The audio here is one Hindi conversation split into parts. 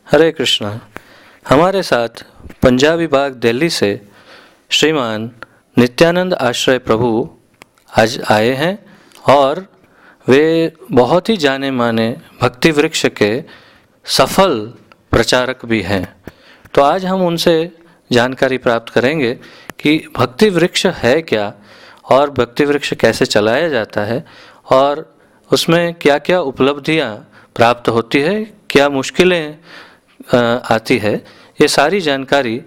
हरे कृष्णा। हमारे साथ पंजाब विभाग दिल्ली से श्रीमान नित्यानंद आश्रय प्रभु आज आए हैं और वे बहुत ही जाने माने भक्ति वृक्ष के सफल प्रचारक भी हैं। तो आज हम उनसे जानकारी प्राप्त करेंगे कि भक्ति वृक्ष है क्या और भक्ति वृक्ष कैसे चलाया जाता है और उसमें क्या क्या उपलब्धियां प्राप्त होती है, क्या मुश्किलें आती है। ये सारी जानकारी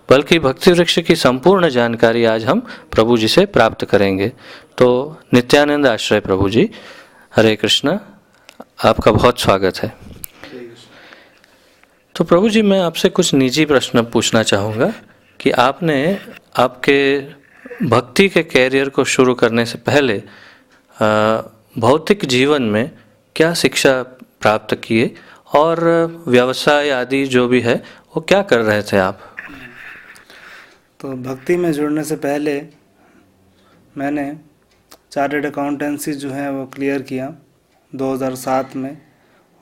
बल्कि भक्ति वृक्ष की संपूर्ण जानकारी आज हम प्रभु जी से प्राप्त करेंगे। तो नित्यानंद आश्रय प्रभु जी, हरे कृष्णा, आपका बहुत स्वागत है। तो प्रभु जी, मैं आपसे कुछ निजी प्रश्न पूछना चाहूँगा कि आपने आपके भक्ति के कैरियर को शुरू करने से पहले भौतिक जीवन में क्या शिक्षा प्राप्त किए और व्यवसाय आदि जो भी है वो क्या कर रहे थे आप? तो भक्ति में जुड़ने से पहले मैंने चार्टर्ड अकाउंटेंसी जो है वो क्लियर किया 2007 में,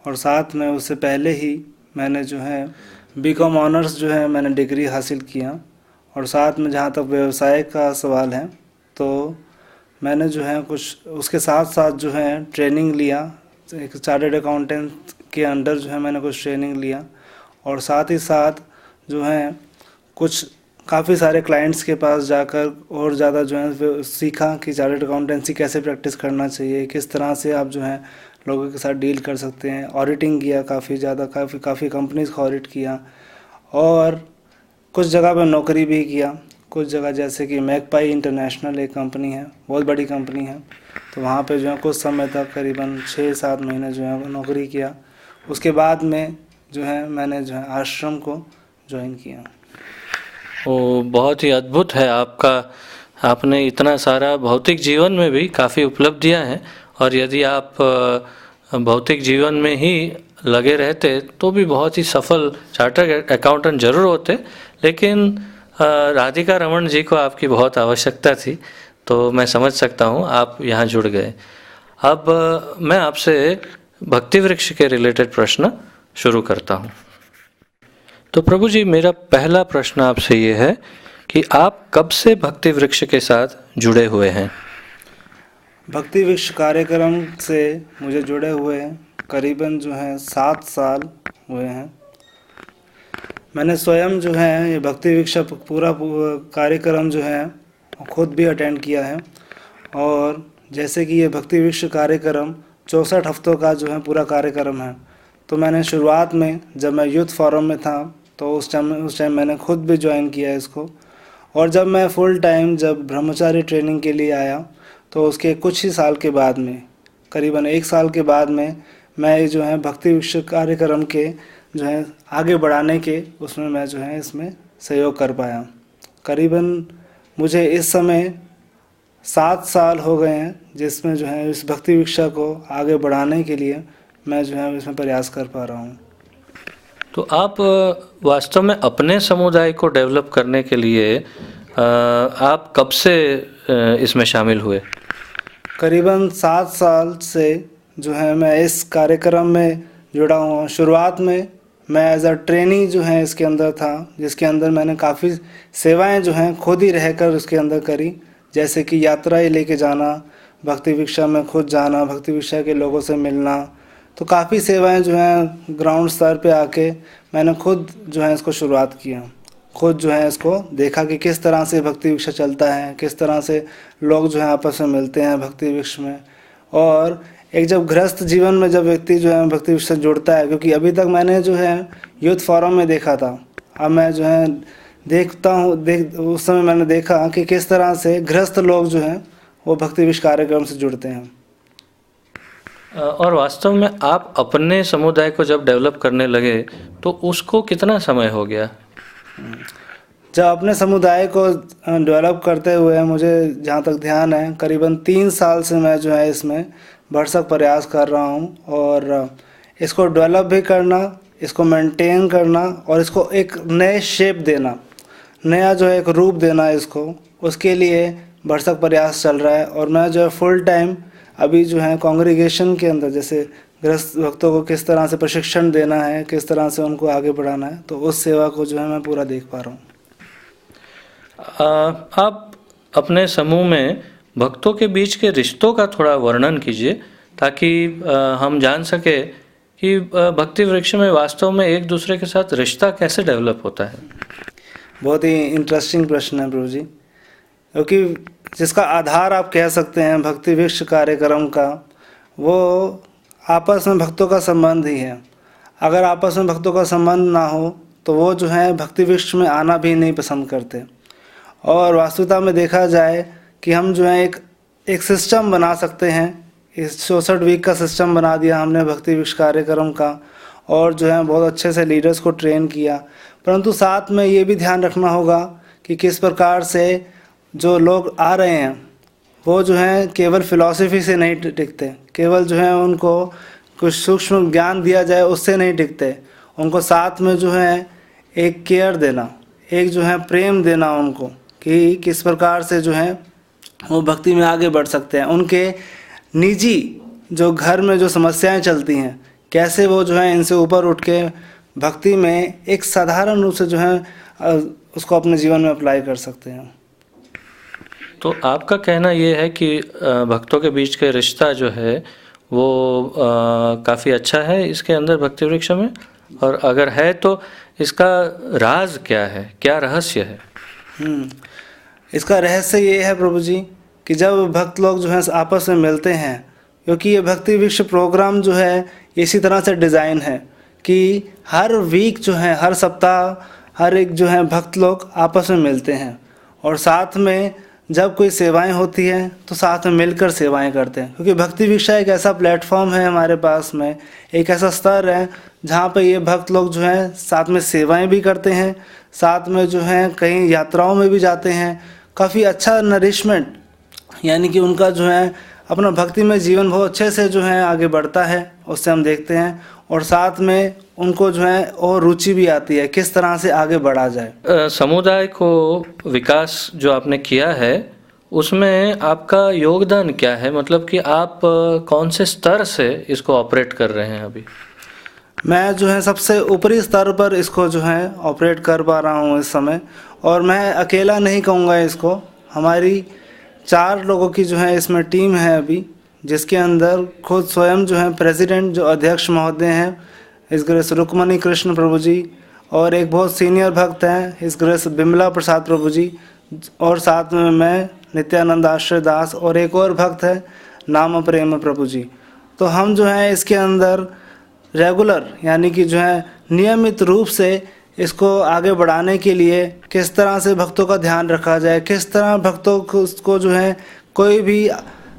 और साथ में उससे पहले ही मैंने जो है बीकॉम ऑनर्स जो है मैंने डिग्री हासिल किया। और साथ में जहाँ तक व्यवसाय का सवाल है तो मैंने जो है कुछ उसके साथ साथ जो है ट्रेनिंग लिया, एक चार्टर्ड अकाउंटेंट के अंडर जो है मैंने कुछ ट्रेनिंग लिया, और साथ ही साथ जो है कुछ काफ़ी सारे क्लाइंट्स के पास जाकर और ज़्यादा जो है सीखा कि चार्टर्ड अकाउंटेंसी कैसे प्रैक्टिस करना चाहिए, किस तरह से आप जो है लोगों के साथ डील कर सकते हैं। ऑडिटिंग किया काफ़ी ज़्यादा, काफ़ी कंपनीज को ऑडिट किया, और कुछ जगह पर नौकरी भी किया। कुछ जगह जैसे कि मैकपाई इंटरनेशनल एक कंपनी है, बहुत बड़ी कंपनी है, तो वहाँ पे जो है कुछ समय तक करीबन 6-7 महीने जो है नौकरी किया। उसके बाद में जो है मैंने जो है आश्रम को ज्वाइन किया। वो बहुत ही अद्भुत है आपका, आपने इतना सारा भौतिक जीवन में भी काफ़ी उपलब्धियां हैं, और यदि आप भौतिक जीवन में ही लगे रहते तो भी बहुत ही सफल चार्टर्ड अकाउंटेंट जरूर होते, लेकिन राधिका रमन जी को आपकी बहुत आवश्यकता थी, तो मैं समझ सकता हूँ आप यहाँ जुड़ गए। अब मैं आपसे भक्ति वृक्ष के रिलेटेड प्रश्न शुरू करता हूँ। तो प्रभु जी, मेरा पहला प्रश्न आपसे ये है कि आप कब से भक्ति वृक्ष के साथ जुड़े हुए हैं? भक्ति वृक्ष कार्यक्रम से मुझे जुड़े हुए करीबन जो है 7 साल हुए हैं। मैंने स्वयं जो है ये भक्ति वृक्ष पूरा कार्यक्रम जो है खुद भी अटेंड किया है, और जैसे कि ये भक्ति वृक्ष कार्यक्रम 64 हफ्तों का जो है पूरा कार्यक्रम है। तो मैंने शुरुआत में जब मैं यूथ फोरम में था तो उस टाइम मैंने खुद भी ज्वाइन किया इसको, और जब मैं फुल टाइम जब ब्रह्मचारी ट्रेनिंग के लिए आया तो उसके कुछ ही साल के बाद में, करीबन 1 साल के बाद में, मैं जो है भक्ति वृक्ष कार्यक्रम के जो है आगे बढ़ाने के उसमें मैं जो है इसमें सहयोग कर पाया। करीबन मुझे इस समय 7 साल हो गए हैं जिसमें जो है इस भक्ति वृक्ष को आगे बढ़ाने के लिए मैं जो है इसमें प्रयास कर पा रहा हूँ। तो आप वास्तव में अपने समुदाय को डेवलप करने के लिए आप कब से इसमें शामिल हुए? करीबन 7 साल से जो है मैं इस कार्यक्रम में जुड़ा हुआ। शुरुआत में मैं एज अ ट्रेनी जो है इसके अंदर था, जिसके अंदर मैंने काफ़ी सेवाएं जो हैं खुद ही रहकर उसके अंदर करी, जैसे कि यात्राएं लेके जाना, भक्ति वृक्षा में खुद जाना, भक्ति वृक्षा के लोगों से मिलना। तो काफ़ी सेवाएं जो हैं ग्राउंड स्तर पे आके मैंने खुद जो है इसको शुरुआत किया, खुद जो है इसको देखा कि किस तरह से भक्ति वृक्ष चलता है, किस तरह से लोग जो है आपस में मिलते हैं भक्ति वृक्ष में। और एक जब गृहस्थ जीवन में जब व्यक्ति जो है भक्ति वृक्ष से जुड़ता है, क्योंकि अभी तक मैंने जो है यूथ फोरम में देखा था, अब मैं जो है देखता हूँ उस समय मैंने देखा कि किस तरह से गृहस्थ लोग जो हैं वो भक्ति वृक्ष कार्यक्रम से जुड़ते हैं। और वास्तव में आप अपने समुदाय को जब डेवलप करने लगे तो उसको कितना समय हो गया? जब अपने समुदाय को डेवलप करते हुए मुझे जहाँ तक ध्यान है करीबन 3 साल से मैं जो है इसमें भरसक प्रयास कर रहा हूँ, और इसको डेवलप भी करना, इसको मेंटेन करना, और इसको एक नए शेप देना, नया जो है एक रूप देना इसको, उसके लिए भरसक प्रयास चल रहा है। और मैं जो है फुल टाइम अभी जो है कांग्रीगेशन के अंदर, जैसे गृहस्थ भक्तों को किस तरह से प्रशिक्षण देना है, किस तरह से उनको आगे बढ़ाना है, तो उस सेवा को जो है मैं पूरा देख पा रहा हूँ। आप अपने समूह में भक्तों के बीच के रिश्तों का थोड़ा वर्णन कीजिए, ताकि हम जान सके कि भक्ति वृक्ष में वास्तव में एक दूसरे के साथ रिश्ता कैसे डेवलप होता है। बहुत ही इंटरेस्टिंग प्रश्न है प्रभु जी, क्योंकि जिसका आधार आप कह सकते हैं भक्ति वृक्ष कार्यक्रम का, वो आपस में भक्तों का संबंध ही है। अगर आपस में भक्तों का संबंध ना हो तो वो जो है भक्ति वृक्ष में आना भी नहीं पसंद करते। और वास्तविकता में देखा जाए कि हम जो है एक सिस्टम बना सकते हैं। इस 64 वीक का सिस्टम बना दिया हमने भक्ति वृक्ष कार्यक्रम का, और जो है बहुत अच्छे से लीडर्स को ट्रेन किया। परंतु साथ में ये भी ध्यान रखना होगा कि किस प्रकार से जो लोग आ रहे हैं वो जो है केवल फिलॉसफी से नहीं टिकते, केवल जो है उनको कुछ सूक्ष्म ज्ञान दिया जाए उससे नहीं टिकते। उनको साथ में जो है एक केयर देना, एक जो है प्रेम देना उनको, कि किस प्रकार से जो है वो भक्ति में आगे बढ़ सकते हैं। उनके निजी जो घर में जो समस्याएं चलती हैं, कैसे वो जो है इनसे ऊपर उठ के भक्ति में एक साधारण रूप से जो है उसको अपने जीवन में अप्लाई कर सकते हैं। तो आपका कहना ये है कि भक्तों के बीच के रिश्ता जो है वो काफ़ी अच्छा है इसके अंदर भक्ति वृक्ष में, और अगर है तो इसका राज क्या है, क्या रहस्य है? इसका रहस्य ये है प्रभु जी कि जब भक्त लोग जो है आपस में मिलते हैं, क्योंकि ये भक्ति वृक्ष प्रोग्राम जो है इसी तरह से डिज़ाइन है कि हर वीक जो है, हर सप्ताह हर एक जो है भक्त लोग आपस में मिलते हैं, और साथ में जब कोई सेवाएं होती हैं तो साथ में मिलकर सेवाएं करते हैं। क्योंकि भक्ति वृक्ष एक ऐसा प्लेटफॉर्म है हमारे पास में, एक ऐसा स्तर है जहाँ पे ये भक्त लोग जो है साथ में सेवाएं भी करते हैं, साथ में जो है कहीं यात्राओं में भी जाते हैं। काफ़ी अच्छा नरिशमेंट, यानी कि उनका जो है अपना भक्ति में जीवन बहुत अच्छे से जो है आगे बढ़ता है, उससे हम देखते हैं। और साथ में उनको जो है और रुचि भी आती है किस तरह से आगे बढ़ा जाए। समुदाय को विकास जो आपने किया है उसमें आपका योगदान क्या है? मतलब कि आप कौन से स्तर से इसको ऑपरेट कर रहे हैं अभी? मैं जो है सबसे ऊपरी स्तर पर इसको जो है ऑपरेट कर पा रहा हूँ इस समय, और मैं अकेला नहीं कहूँगा इसको। हमारी 4 लोगों की जो है इसमें टीम है अभी, जिसके अंदर खुद स्वयं जो है प्रेसिडेंट जो अध्यक्ष महोदय हैं इस ग्रेस रुक्मणी कृष्ण प्रभु जी, और एक बहुत सीनियर भक्त हैं इस ग्रेस बिमला प्रसाद प्रभु जी, और साथ में मैं नित्यानंद आश्रय दास, और एक और भक्त है नाम प्रेम प्रभु जी। तो हम जो है इसके अंदर रेगुलर, यानी कि जो है नियमित रूप से इसको आगे बढ़ाने के लिए किस तरह से भक्तों का ध्यान रखा जाए, किस तरह भक्तों को जो है कोई भी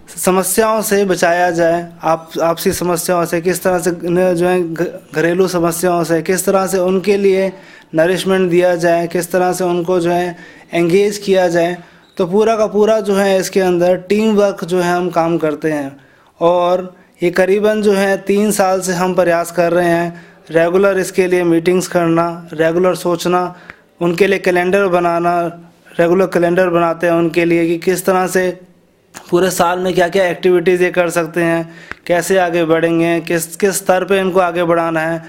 समस्याओं से बचाया जाए, आपसी समस्याओं से, किस तरह से जो है घरेलू समस्याओं से किस तरह से उनके लिए नरिशमेंट दिया जाए, किस तरह से उनको जो है एंगेज किया जाए। तो पूरा का पूरा जो है इसके अंदर टीम वर्क जो है हम काम करते हैं, और ये करीबन जो है 3 साल से हम प्रयास कर रहे हैं रेगुलर इसके लिए मीटिंग्स करना, रेगुलर सोचना, उनके लिए कैलेंडर बनाना, रेगुलर कैलेंडर बनाते हैं उनके लिए कि किस तरह से पूरे साल में क्या क्या एक्टिविटीज़ ये कर सकते हैं, कैसे आगे बढ़ेंगे, किस किस स्तर पे इनको आगे बढ़ाना है।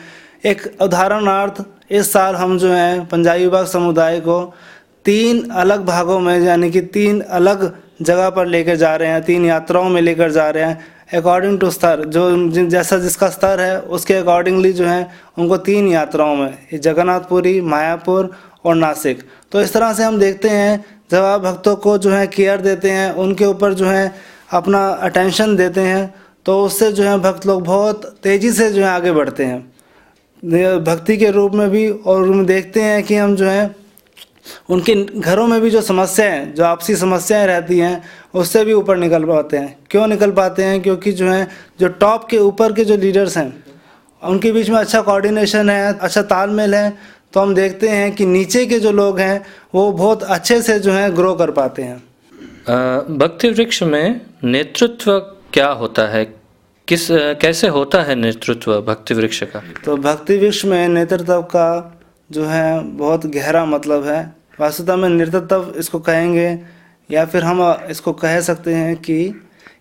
एक उदाहरणार्थ इस साल हम जो है पंजाबी बाग समुदाय को 3 अलग भागों में, यानी कि 3 अलग जगह पर लेकर जा रहे हैं, 3 यात्राओं में लेकर जा रहे हैं अकॉर्डिंग टू स्तर, जो जैसा जिसका स्तर है उसके अकॉर्डिंगली जो है उनको 3 यात्राओं में, जगन्नाथपुरी, मायापुर और नासिक। तो इस तरह से हम देखते हैं जब आप भक्तों को जो है केयर देते हैं, उनके ऊपर जो है अपना अटेंशन देते हैं, तो उससे जो है भक्त लोग बहुत तेज़ी से जो है आगे बढ़ते हैं भक्ति के रूप में भी। और हम देखते हैं कि हम जो है उनके घरों में भी जो समस्याएं, जो आपसी समस्याएं रहती हैं, उससे भी ऊपर निकल पाते हैं। क्यों निकल पाते हैं? क्योंकि जो है जो टॉप के ऊपर के जो लीडर्स हैं उनके बीच में अच्छा कोऑर्डिनेशन है, अच्छा तालमेल है, तो हम देखते हैं कि नीचे के जो लोग हैं वो बहुत अच्छे से जो है ग्रो कर पाते हैं। भक्ति वृक्ष में नेतृत्व क्या होता है? कैसे होता है नेतृत्व भक्ति वृक्ष का? तो भक्ति वृक्ष में नेतृत्व का जो है बहुत गहरा मतलब है। वास्तविकता में नेतृत्व इसको कहेंगे, या फिर हम इसको कह सकते हैं कि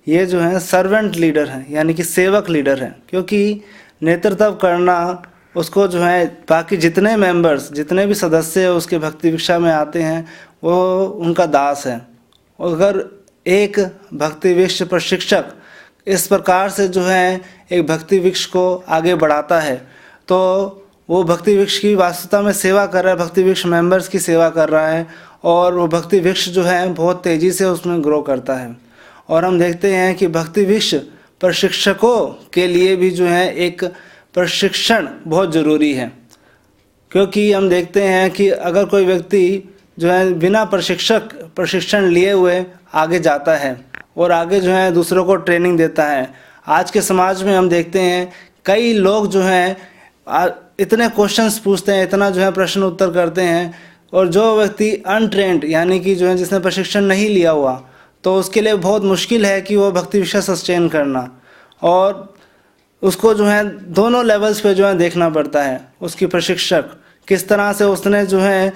ये जो है सर्वेंट लीडर हैं, यानी कि सेवक लीडर हैं, क्योंकि नेतृत्व करना उसको जो है बाकी जितने मेंबर्स, जितने भी सदस्य उसके भक्ति भिक्षा में आते हैं वो उनका दास है। अगर एक भक्ति वृक्ष प्रशिक्षक इस प्रकार से जो है एक भक्ति वृक्ष को आगे बढ़ाता है तो वो भक्ति वृक्ष की वास्तविकता में सेवा कर रहा है, भक्ति वृक्ष मेंबर्स की सेवा कर रहा है, और वो भक्ति वृक्ष जो है बहुत तेज़ी से उसमें ग्रो करता है। और हम देखते हैं कि भक्ति वृक्ष प्रशिक्षकों के लिए भी जो है एक प्रशिक्षण बहुत ज़रूरी है, क्योंकि हम देखते हैं कि अगर कोई व्यक्ति जो है बिना प्रशिक्षण लिए हुए आगे जाता है और आगे जो है दूसरों को ट्रेनिंग देता है, आज के समाज में हम देखते हैं कई लोग जो हैं इतने क्वेश्चंस पूछते हैं, इतना जो है प्रश्न उत्तर करते हैं, और जो व्यक्ति अनट्रेंड यानी कि जो है जिसने प्रशिक्षण नहीं लिया हुआ, तो उसके लिए बहुत मुश्किल है कि वो भक्ति विषय सस्टेन करना, और उसको जो है दोनों लेवल्स पे जो है देखना पड़ता है। उसकी प्रशिक्षक किस तरह से उसने जो है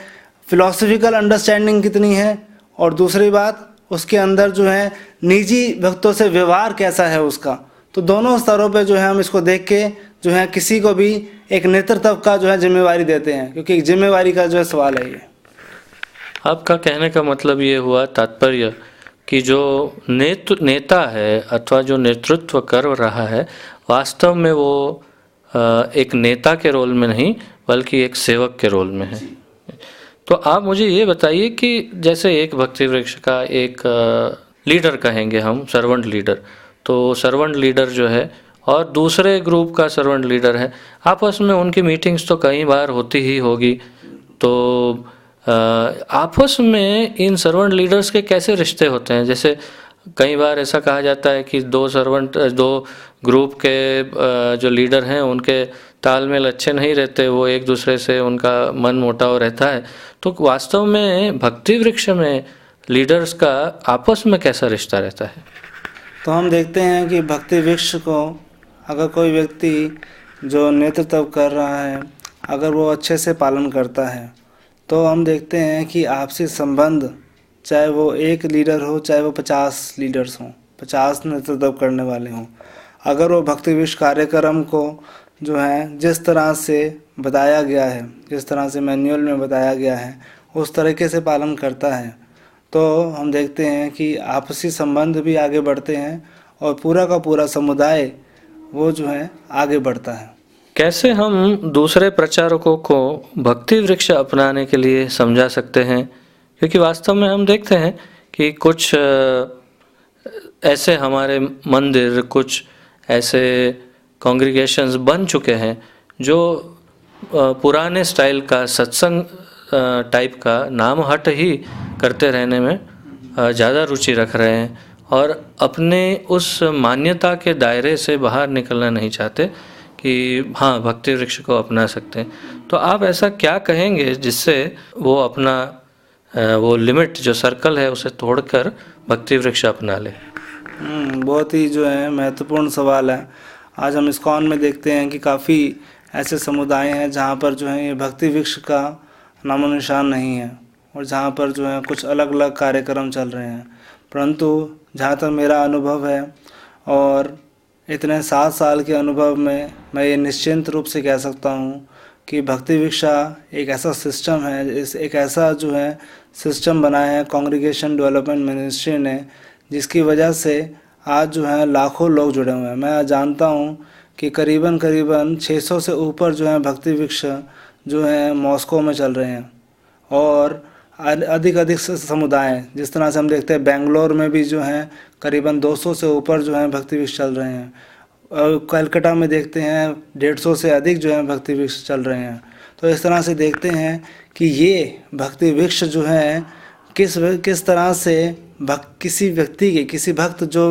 फिलॉसफिकल अंडरस्टैंडिंग कितनी है, और दूसरी बात उसके अंदर जो है निजी भक्तों से व्यवहार कैसा है उसका। तो दोनों स्तरों पे जो है हम इसको देख के जो है किसी को भी एक नेतृत्व का जो है जिम्मेवारी देते हैं, क्योंकि एक जिम्मेवारी का जो है सवाल है ये। आपका कहने का मतलब ये हुआ तात्पर्य कि जो नेता है अथवा जो नेतृत्व कर रहा है वास्तव में वो एक नेता के रोल में नहीं बल्कि एक सेवक के रोल में है। तो आप मुझे ये बताइए कि जैसे एक भक्ति वृक्ष का एक लीडर कहेंगे हम, सर्वेंट लीडर, तो सर्वेंट लीडर जो है और दूसरे ग्रुप का सर्वेंट लीडर है, आपस में उनकी मीटिंग्स तो कई बार होती ही होगी, तो आपस में इन सर्वेंट लीडर्स के कैसे रिश्ते होते हैं? जैसे कई बार ऐसा कहा जाता है कि दो ग्रुप के जो लीडर हैं उनके तालमेल अच्छे नहीं रहते, वो एक दूसरे से उनका मन मुटाव रहता है। तो वास्तव में भक्ति वृक्ष में लीडर्स का आपस में कैसा रिश्ता रहता है? तो हम देखते हैं कि भक्ति वृक्ष को अगर कोई व्यक्ति जो नेतृत्व कर रहा है अगर वो अच्छे से पालन करता है तो हम देखते हैं कि आपसी संबंध, चाहे वो एक लीडर हो चाहे वो 50 लीडर्स हों, 50 नेतृत्व करने वाले हों, अगर वो भक्ति वृक्ष कार्यक्रम को जो है जिस तरह से बताया गया है, जिस तरह से मैनुअल में बताया गया है उस तरीके से पालन करता है, तो हम देखते हैं कि आपसी संबंध भी आगे बढ़ते हैं और पूरा का पूरा समुदाय वो जो है आगे बढ़ता है। कैसे हम दूसरे प्रचारकों को भक्ति वृक्ष अपनाने के लिए समझा सकते हैं? क्योंकि वास्तव में हम देखते हैं कि कुछ ऐसे हमारे मंदिर, कुछ ऐसे कॉन्ग्रीगेशंस बन चुके हैं जो पुराने स्टाइल का सत्संग टाइप का नाम हट ही करते रहने में ज़्यादा रुचि रख रहे हैं और अपने उस मान्यता के दायरे से बाहर निकलना नहीं चाहते कि हाँ भक्ति वृक्ष को अपना सकते हैं। तो आप ऐसा क्या कहेंगे जिससे वो अपना वो लिमिट जो सर्कल है उसे तोड़कर भक्ति वृक्ष अपना ले? बहुत ही जो है महत्वपूर्ण सवाल है। आज हम इस्कॉन में देखते हैं कि काफ़ी ऐसे समुदाय हैं जहाँ पर जो है ये भक्ति वृक्ष का नामो निशान नहीं है और जहाँ पर जो है कुछ अलग अलग कार्यक्रम चल रहे हैं। परंतु जहाँ तक मेरा अनुभव है और इतने 7 साल के अनुभव में मैं ये निश्चिंत रूप से कह सकता हूँ कि भक्ति वृक्षा एक ऐसा सिस्टम है, एक ऐसा जो है सिस्टम बनाया है कांग्रीगेशन डेवलपमेंट मिनिस्ट्री ने, जिसकी वजह से आज जो है लाखों लोग जुड़े हुए हैं। मैं जानता हूँ कि करीबन 600 से ऊपर जो है भक्ति वृक्ष जो है मॉस्को में चल रहे हैं और अधिक समुदाय, जिस तरह से हम देखते हैं बेंगलोर में भी जो है करीबन 200 से ऊपर जो है भक्ति वृक्ष चल रहे हैं और कलकत्ता में देखते हैं 150 से अधिक जो है भक्ति वृक्ष चल रहे हैं। तो इस तरह से देखते हैं कि ये भक्ति वृक्ष जो है किस तरह से किसी व्यक्ति के, किसी भक्त जो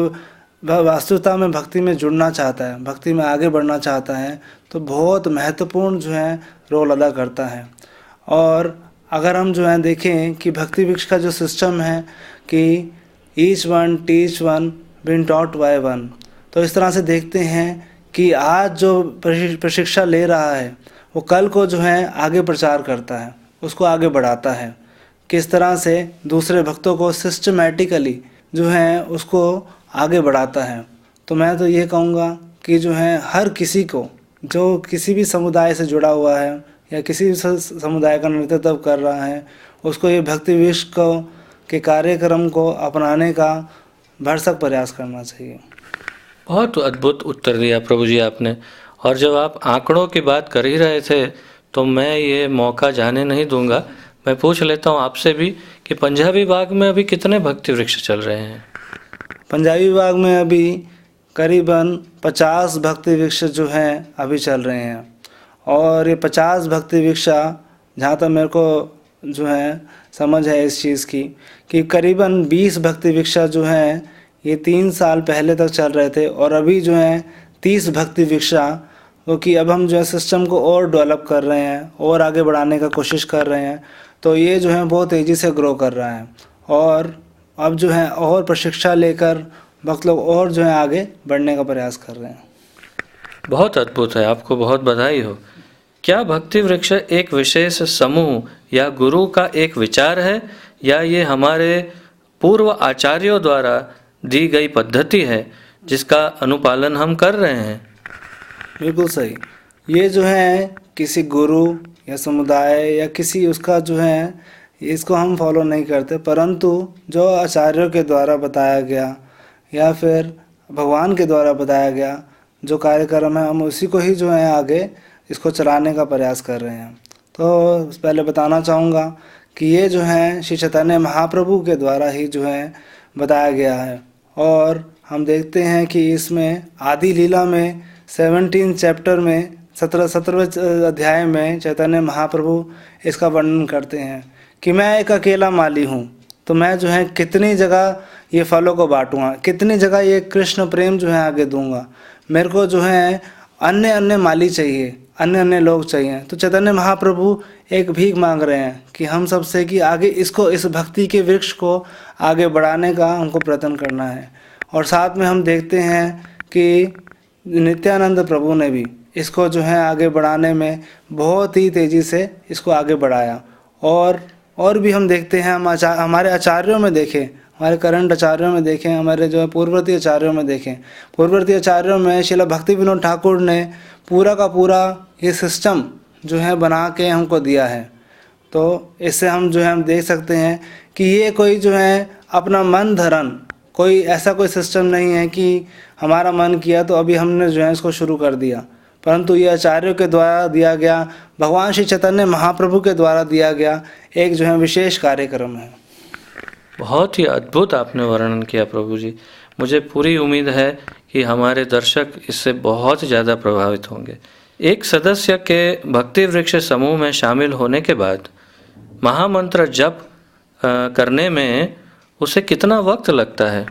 वास्तविकता में भक्ति में जुड़ना चाहता है, भक्ति में आगे बढ़ना चाहता है, तो बहुत महत्वपूर्ण जो है रोल अदा करता है। और अगर हम जो है देखें कि भक्ति वृक्ष का जो सिस्टम है कि each one teach one been taught by one, तो इस तरह से देखते हैं कि आज जो प्रशिक्षण ले रहा है वो कल को जो है आगे प्रचार करता है, उसको आगे बढ़ाता है। किस तरह से दूसरे भक्तों को सिस्टमेटिकली जो है उसको आगे बढ़ाता है। तो मैं तो ये कहूँगा कि जो है हर किसी को जो किसी भी समुदाय से जुड़ा हुआ है या किसी भी समुदाय का नेतृत्व कर रहा है, उसको ये भक्ति वृक्ष को के कार्यक्रम को अपनाने का भरसक प्रयास करना चाहिए। बहुत अद्भुत उत्तर दिया प्रभु जी आपने। और जब आप आंकड़ों की बात कर ही रहे थे तो मैं ये मौका जाने नहीं दूंगा, मैं पूछ लेता हूँ आपसे भी कि पंजाबी बाग में अभी कितने भक्ति वृक्ष चल रहे हैं? पंजाबी बाग में अभी करीबन 50 भक्ति वृक्ष जो हैं अभी चल रहे हैं। और ये 50 भक्ति वृक्ष जहाँ तक मेरे को जो है समझ है इस चीज़ की कि करीबन 20 भक्ति वृक्ष जो हैं ये 3 साल पहले तक चल रहे थे और अभी जो है 30 भक्ति वृक्ष, क्योंकि अब हम जो है सिस्टम को और डेवलप कर रहे हैं और आगे बढ़ाने का कोशिश कर रहे हैं। तो ये जो है बहुत तेज़ी से ग्रो कर रहा है और अब जो है और प्रशिक्षण लेकर भक्त लोग और जो है आगे बढ़ने का प्रयास कर रहे हैं। बहुत अद्भुत है, आपको बहुत बधाई हो। क्या भक्ति वृक्ष एक विशेष समूह या गुरु का एक विचार है या ये हमारे पूर्व आचार्यों द्वारा दी गई पद्धति है जिसका अनुपालन हम कर रहे हैं? बिल्कुल सही। ये जो है किसी गुरु या समुदाय या किसी उसका जो है इसको हम फॉलो नहीं करते, परंतु जो आचार्यों के द्वारा बताया गया या फिर भगवान के द्वारा बताया गया जो कार्यक्रम है हम उसी को ही जो है आगे इसको चलाने का प्रयास कर रहे हैं। तो पहले बताना चाहूँगा कि ये जो है श्री चैतन्य महाप्रभु के द्वारा ही जो है बताया गया है और हम देखते हैं कि इसमें आदि लीला में 17 चैप्टर में 17वें अध्याय में चैतन्य महाप्रभु इसका वर्णन करते हैं कि मैं एक अकेला माली हूँ, तो मैं जो है कितनी जगह ये फलों को बांटूँगा, कितनी जगह ये कृष्ण प्रेम जो है आगे दूंगा। मेरे को जो है अन्य अन्य माली चाहिए, अन्य अन्य लोग चाहिए। तो चैतन्य महाप्रभु एक भीख मांग रहे हैं कि हम सबसे कि आगे इसको इस भक्ति के वृक्ष को आगे बढ़ाने का हमको प्रयत्न करना है। और साथ में हम देखते हैं कि नित्यानंद प्रभु ने भी इसको जो है आगे बढ़ाने में बहुत ही तेज़ी से इसको आगे बढ़ाया। और भी हम देखते हैं, हम हमारे आचार्यों में देखें, हमारे करंट आचार्यों में देखें, हमारे जो है पूर्ववर्ती आचार्यों में देखें, पूर्ववर्ती आचार्यों में श्रील भक्ति विनोद ठाकुर ने पूरा का पूरा ये सिस्टम जो है बना के हमको दिया है। तो इससे हम जो है हम देख सकते हैं कि ये कोई जो है अपना मन धरन कोई ऐसा कोई सिस्टम नहीं है कि हमारा मन किया तो अभी हमने जो है इसको शुरू कर दिया, परंतु ये आचार्यों के द्वारा दिया गया, भगवान श्री चैतन्य महाप्रभु के द्वारा दिया गया एक जो है विशेष कार्यक्रम है। बहुत ही अद्भुत आपने वर्णन किया प्रभु जी। मुझे पूरी उम्मीद है कि हमारे दर्शक इससे बहुत ज़्यादा प्रभावित होंगे। एक सदस्य के भक्ति वृक्ष समूह में शामिल होने के बाद महामंत्र जप करने में उसे कितना वक्त लगता है?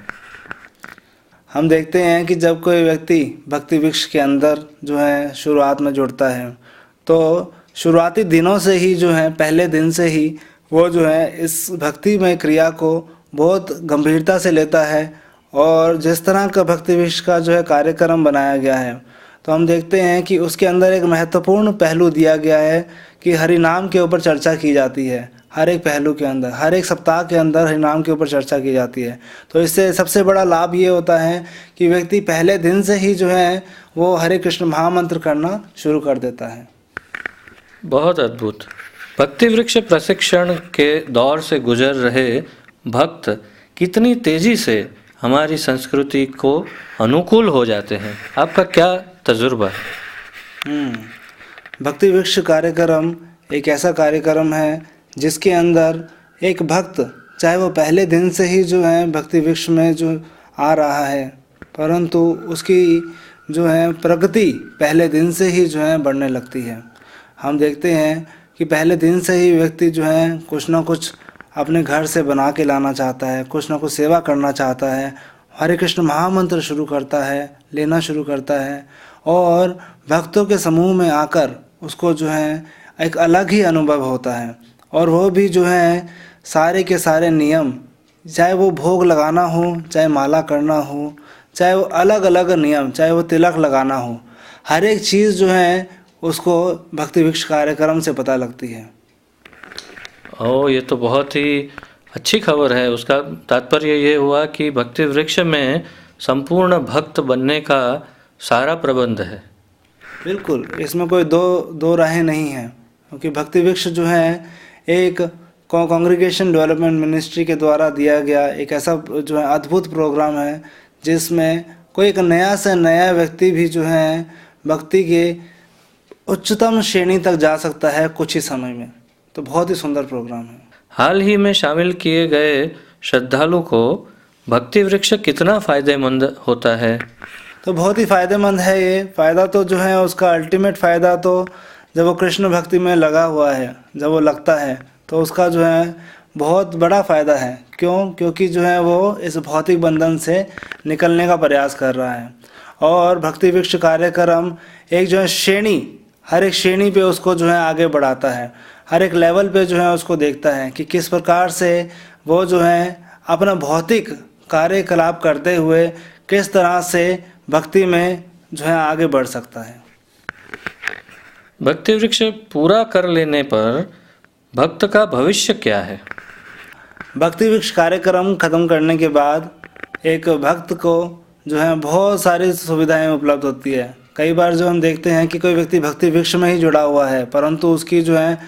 हम देखते हैं कि जब कोई व्यक्ति भक्ति वृक्ष के अंदर जो है शुरुआत में जुड़ता है तो शुरुआती दिनों से ही जो है पहले दिन से ही वो जो है इस भक्तिमय क्रिया को बहुत गंभीरता से लेता है। और जिस तरह का भक्ति वृक्ष का जो है कार्यक्रम बनाया गया है तो हम देखते हैं कि उसके अंदर एक महत्वपूर्ण पहलू दिया गया है कि हरि नाम के ऊपर चर्चा की जाती है। हर एक पहलू के अंदर, हर एक सप्ताह के अंदर हरि नाम के ऊपर चर्चा की जाती है। तो इससे सबसे बड़ा लाभ ये होता है कि व्यक्ति पहले दिन से ही जो है वो हरे कृष्ण महामंत्र करना शुरू कर देता है। बहुत अद्भुत। भक्ति वृक्ष प्रशिक्षण के दौर से गुजर रहे भक्त कितनी तेजी से हमारी संस्कृति को अनुकूल हो जाते हैं, आपका क्या तजुर्बा है? भक्ति वृक्ष कार्यक्रम एक ऐसा कार्यक्रम है जिसके अंदर एक भक्त चाहे वो पहले दिन से ही जो है भक्ति वृक्ष में जो आ रहा है, परंतु उसकी जो है प्रगति पहले दिन से ही जो है बढ़ने लगती है। हम देखते हैं कि पहले दिन से ही व्यक्ति जो है कुछ ना कुछ अपने घर से बना के लाना चाहता है, कुछ ना कुछ सेवा करना चाहता है, हरे कृष्ण महामंत्र शुरू करता है, लेना शुरू करता है और भक्तों के समूह में आकर उसको जो है एक अलग ही अनुभव होता है। और वो भी जो है सारे के सारे नियम, चाहे वो भोग लगाना हो, चाहे माला करना हो, चाहे वो अलग अलग नियम, चाहे वो तिलक लगाना हो, हर एक चीज़ जो है उसको भक्ति वृक्ष कार्यक्रम से पता लगती है। ये तो बहुत ही अच्छी खबर है। उसका तात्पर्य ये हुआ कि भक्ति वृक्ष में संपूर्ण भक्त बनने का सारा प्रबंध है। बिल्कुल, इसमें कोई दो राहें नहीं हैं, क्योंकि भक्ति वृक्ष जो है एक कांग्रीगेशन डेवलपमेंट मिनिस्ट्री के द्वारा दिया गया एक ऐसा जो है अद्भुत प्रोग्राम है, जिसमें कोई एक नया से नया व्यक्ति भी जो है भक्ति के उच्चतम श्रेणी तक जा सकता है कुछ ही समय में। तो बहुत ही सुंदर प्रोग्राम है। हाल ही में शामिल किए गए श्रद्धालु को भक्ति वृक्ष कितना फायदेमंद होता है? तो बहुत ही फ़ायदेमंद है ये। फ़ायदा तो जो है उसका अल्टीमेट फ़ायदा तो जब वो कृष्ण भक्ति में लगा हुआ है, जब वो लगता है तो उसका जो है बहुत बड़ा फ़ायदा है। क्यों? क्योंकि जो है वो इस भौतिक बंधन से निकलने का प्रयास कर रहा है। और भक्ति वृक्ष कार्यक्रम एक जो है श्रेणी, हर एक श्रेणी पे उसको जो है आगे बढ़ाता है, हर एक लेवल पे जो है उसको देखता है कि किस प्रकार से वो जो है अपना भौतिक कार्यकलाप करते हुए किस तरह से भक्ति में जो है आगे बढ़ सकता है। भक्ति वृक्ष पूरा कर लेने पर भक्त का भविष्य क्या है? भक्ति वृक्ष कार्यक्रम ख़त्म करने के बाद एक भक्त को जो है बहुत सारी सुविधाएं उपलब्ध होती है। कई बार जो हम देखते हैं कि कोई व्यक्ति भक्ति वृक्ष में ही जुड़ा हुआ है, परंतु उसकी जो है